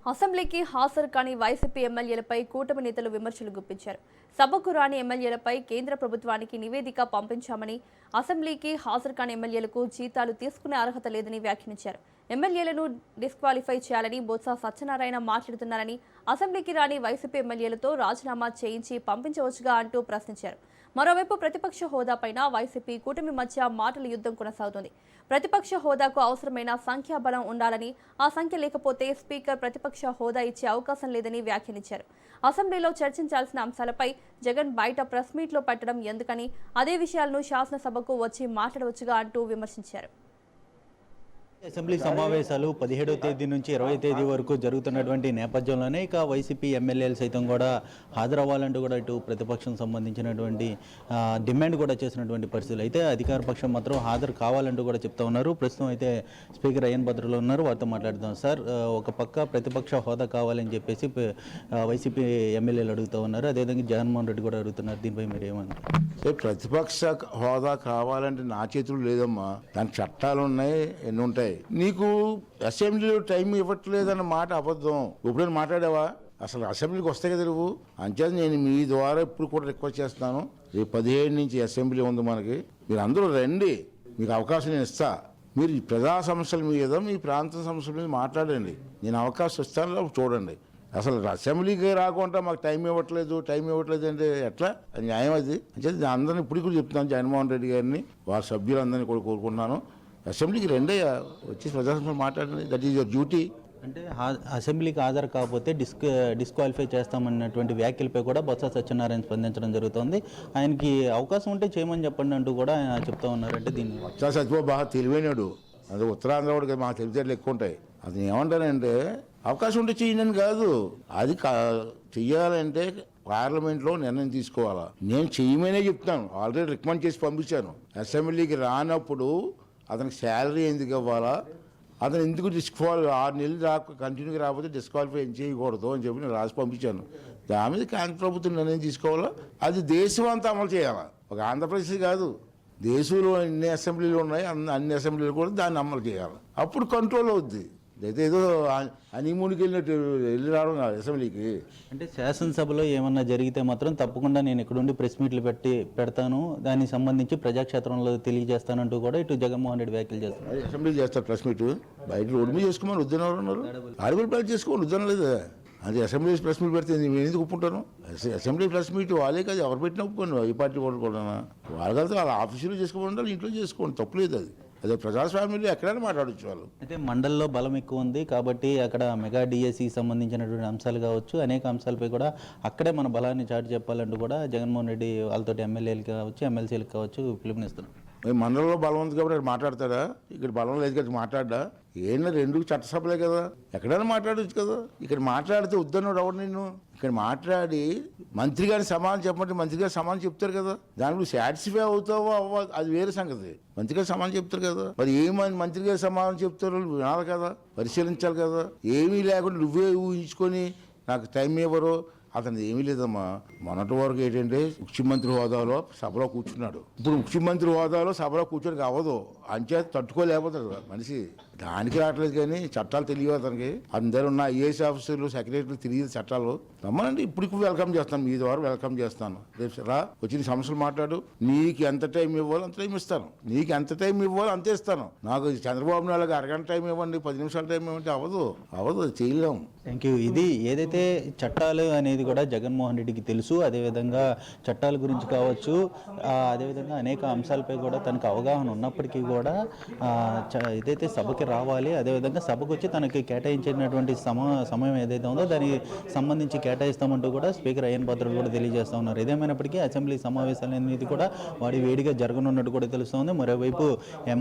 అసెంబ్లీకి హాజరు కాని వైసీపీ ఎమ్మెల్యేలపై కూటమి నేతలు విమర్శలు గుప్పించారు. సభకు రాని ఎమ్మెల్యేలపై కేంద్ర ప్రభుత్వానికి నివేదిక పంపించామని, అసెంబ్లీకి హాజరు కాని ఎమ్మెల్యేలకు జీతాలు తీసుకునే అర్హత లేదని వ్యాఖ్యానించారు. ఎమ్మెల్యేలను డిస్క్వాలిఫై చేయాలని బొత్స సత్యనారాయణ మాట్లాడుతున్నారని, అసెంబ్లీకి రాని వైసీపీ ఎమ్మెల్యేలతో రాజీనామా చేయించి పంపించవచ్చుగా అంటూ ప్రశ్నించారు. మరోవైపు ప్రతిపక్ష హోదాపైన వైసీపీ కూటమి మధ్య మాటల యుద్ధం కొనసాగుతోంది. ప్రతిపక్ష హోదాకు అవసరమైన సంఖ్యాబలం ఉండాలని, ఆ సంఖ్య లేకపోతే స్పీకర్ ప్రతిపక్ష హోదా ఇచ్చే అవకాశం లేదని వ్యాఖ్యానించారు. అసెంబ్లీలో చర్చించాల్సిన అంశాలపై జగన్ బయట ప్రెస్ మీట్లో పెట్టడం ఎందుకని, అదే విషయాలను శాసనసభకు వచ్చి మాట్లాడవచ్చుగా అంటూ విమర్శించారు. అసెంబ్లీ సమావేశాలు 17వ తేదీ నుంచి 20వ తేదీ వరకు జరుగుతున్నటువంటి నేపథ్యంలోనే ఇక వైసీపీ ఎమ్మెల్యేలు సైతం కూడా హాజరవ్వాలంటూ కూడా ఇటు ప్రతిపక్షం సంబంధించినటువంటి డిమాండ్ కూడా చేసినటువంటి పరిస్థితులు అయితే అధికార పక్షం మాత్రం హాజరు కావాలంటూ కూడా చెప్తా ఉన్నారు. ప్రస్తుతం అయితే స్పీకర్ అయ్యన్ భద్రలో ఉన్నారు, వారితో మాట్లాడుతాం. సార్, ఒక పక్క ప్రతిపక్ష హోదా కావాలని చెప్పేసి వైసీపీ ఎమ్మెల్యేలు అడుగుతూ ఉన్నారు, అదేవిధంగా జగన్మోహన్ రెడ్డి కూడా అడుగుతున్నారు. దీనిపై మీరు ఏమంటారు? ప్రతిపక్ష హోదా కావాలంటే నా చేతులు లేదమ్మా, దానికి చట్టాలు ఉన్నాయి, ఎన్ని ఉంటాయి. నీకు అసెంబ్లీలో టైం ఇవ్వట్లేదన్న మాట అబద్ధం. ఎప్పుడైనా మాట్లాడావా? అసలు అసెంబ్లీకి వస్తాయి కదా నువ్వు. అంచేత నేను మీ ద్వారా ఇప్పుడు కూడా రిక్వెస్ట్ చేస్తున్నాను, రేపు 17 నుంచి అసెంబ్లీ ఉంది మనకి, మీరు అందరూ రండి, మీకు అవకాశం నేను ఇస్తా. మీరు ప్రజా సమస్యల మీద, మీ ప్రాంత సమస్యల మీద మాట్లాడండి, నేను అవకాశం ఇస్తాను, చూడండి. అసలు అసెంబ్లీకి రాకుండా మాకు టైం ఇవ్వట్లేదు అంటే ఎట్లా? న్యాయం అది. అంటే అందరినీ ఇప్పుడు కూడా చెప్తున్నాను, జగన్మోహన్ రెడ్డి గారిని, వారి సభ్యులందరినీ కూడా కోరుకుంటున్నాను, అసెంబ్లీకి రెండే వచ్చి ప్రజాస్వామ్యం మాట్లాడండి. That is your duty. అంటే అసెంబ్లీకి హాజరు కాకపోతే డిస్క్వాలిఫై చేస్తామన్నటువంటి వ్యాఖ్యలపై కూడా బొత్స సత్యనారాయణ స్పందించడం జరుగుతుంది. ఆయనకి అవకాశం ఉంటే చేయమని చెప్పండి అంటూ కూడా ఆయన చెప్తా ఉన్నారంటే దీన్ని బొత్స సత్యబాబు బాగా తెలివైనడు, అది ఉత్తరాంధ్ర కూడా మాకు తెలివితేటలు ఎక్కువ ఉంటాయి. అది ఏమంటానంటే అవకాశం ఉంటే చేయండి కాదు, అది చెయ్యాలంటే పార్లమెంట్లో నిర్ణయం తీసుకోవాలా. నేను చెయ్యమనే చెప్తాను, ఆల్రెడీ రికమెండ్ చేసి పంపించాను. అసెంబ్లీకి రానప్పుడు అతనికి శాలరీ ఎందుకు ఇవ్వాలా, అతను ఎందుకు 6 నెలలు కంటిన్యూగా రాకపోతే డిస్క్వాలిఫై చేయకూడదు అని చెప్పి నేను రాసి పంపించాను. దాని మీద కేంద్ర ప్రభుత్వం నిర్ణయం తీసుకోవాలా, అది దేశం అంతా అమలు చేయాలా, ఒక ఆంధ్రప్రదేశ్ కాదు, దేశంలో ఎన్ని అసెంబ్లీలు ఉన్నాయి అన్ని అసెంబ్లీలు కూడా దాన్ని అమలు చేయాలి. అప్పుడు కంట్రోల్ అవుద్ది. అయితే ఏదో హనీమూన్కి వెళ్ళినట్టు వెళ్ళి రావడం కాదు అసెంబ్లీకి. అంటే శాసనసభలో ఏమన్నా జరిగితే మాత్రం తప్పకుండా నేను ఇక్కడుండి ప్రెస్ మీట్లు పెడతాను, దానికి సంబంధించి ప్రజాక్షేత్రంలో తెలియజేస్తానంటూ కూడా ఇటు జగన్మోహన్ రెడ్డి వ్యాఖ్యలు చేస్తారు. అసెంబ్లీ చేస్తారు ప్రెస్ మీట్, బయట రోడ్డు మీద చేసుకోమని ఉద్యమం ఉన్నారు, ఆడబడి ప్లాన్ చేసుకోమని ఉద్యమం లేదా? అది అసెంబ్లీ ప్రెస్ మీట్ పెడితే నేను ఎందుకు ఒప్పుకుంటాను? అసెంబ్లీ ప్రెస్ మీట్ వాళ్ళే కాదు, ఎవరు పెట్టినా ఒప్పుకోండి, ఏ పార్టీ కూడా వాళ్ళ కలిసి వాళ్ళ ఆఫీసులో చేసుకోమని ఇంట్లో చేసుకోండి, తప్పులేదు. అది అదే ప్రజాస్వామ్యంలో ఎక్కడైనా మాట్లాడచ్చు వాళ్ళు. అయితే మండలిలో బలం ఎక్కువ ఉంది కాబట్టి అక్కడ మెగా డిఎస్సికి సంబంధించినటువంటి అంశాలు కావచ్చు, అనేక అంశాలపై కూడా అక్కడే మన బలాన్ని చాటి చెప్పాలంటూ కూడా జగన్మోహన్ రెడ్డి వాళ్ళతో ఎమ్మెల్యేలకు కావచ్చు, ఎమ్మెల్సీలకు కావచ్చు పిలుపునిస్తున్నాం. మండలంలో బలం ఉంది కాబట్టి మాట్లాడతాడా? ఇక్కడ బలం లేదు కదా మాట్లాడ్డా? ఏంటంటే 2 చట్టసభలే కదా, ఎక్కడైనా మాట్లాడచ్చు కదా. ఇక్కడ మాట్లాడితే వద్దన్నాడు ఎవరు నిన్ను? ఇక్కడ మాట్లాడి మంత్రి గారిని సమాధానం చెప్పమంటే మంత్రి గారు సమాధానం చెప్తారు కదా, దానికి సాటిస్ఫై అవుతావో అవ్వ అది వేరే సంగతి. మంత్రి గారు సమాధానం చెప్తారు కదా, మరి ఏమని మంత్రి గారు సమాధానం చెప్తారో వినాలి కదా, పరిశీలించాలి కదా. ఏమీ లేకుండా నువ్వే ఊహించుకొని నాకు టైం ఇవ్వరు, అతను ఏమీ లేదమ్మా. మొన్నటి వరకు ఏంటంటే ముఖ్యమంత్రి హోదాలో సభలో కూర్చున్నాడు, ఇప్పుడు ముఖ్యమంత్రి హోదాలో సభలో కూర్చోడానికి అవ్వదు, అంచేత తట్టుకోలేకపోతాడు మనిషి. దానికి రావట్లేదు కానీ చట్టాలు తెలియవు అతనికి. అందరూ ఉన్న ఐఏఎస్ ఆఫీసర్లు, సెక్రటరీలు తెలియదు చట్టాలు. రమ్మనండి, ఇప్పుడు వెల్కమ్ చేస్తాను, మీ ద్వారా వెల్కమ్ చేస్తాను. రేపు రా, వచ్చిన సమస్యలు మాట్లాడు, నీకు ఎంత టైం ఇవ్వాలో అంత టైం ఇస్తాను, నీకు ఎంత టైం ఇవ్వాలో అంతే ఇస్తాను. నాకు చంద్రబాబు నాయుడు అరగంట టైం ఇవ్వండి, 10 నిమిషాల టైం ఇవ్వండి, అవ్వదు, చేయలేము. Thank you. ఇది ఏదైతే చట్టాలు అనేది కూడా జగన్మోహన్ రెడ్డికి తెలుసు, అదేవిధంగా చట్టాల గురించి కావచ్చు, అదేవిధంగా అనేక అంశాలపై కూడా తనకు అవగాహన ఉన్నప్పటికీ కూడా ఏదైతే సభకి రావాలి, అదేవిధంగా సభకు వచ్చి తనకి కేటాయించినటువంటి సమయం ఏదైతే ఉందో దానికి సంబంధించి కేటాయిస్తామంటూ కూడా స్పీకర్ అయ్యన్ భద్రులు కూడా తెలియజేస్తూ ఉన్నారు. ఏదేమైనప్పటికీ అసెంబ్లీ సమావేశాలు అనేది కూడా వాడి వేడిగా జరగనున్నట్టు కూడా తెలుస్తుంది. మరోవైపు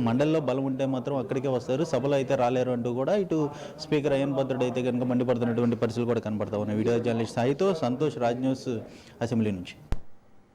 మండలిలో బలం ఉంటే మాత్రం అక్కడికే వస్తారు, సభలో అయితే రాలేరు అంటూ కూడా ఇటు స్పీకర్ అయ్యన్ భద్రుడు అయితే కనుక మండిపడుతున్నటువంటి పరిస్థితులు కూడా కనపడతా ఉన్నాయి. వీడియో జర్నలిస్ట్ సాయితో సంతోష్, రాజ్ న్యూస్, అసెంబ్లీ నుంచి.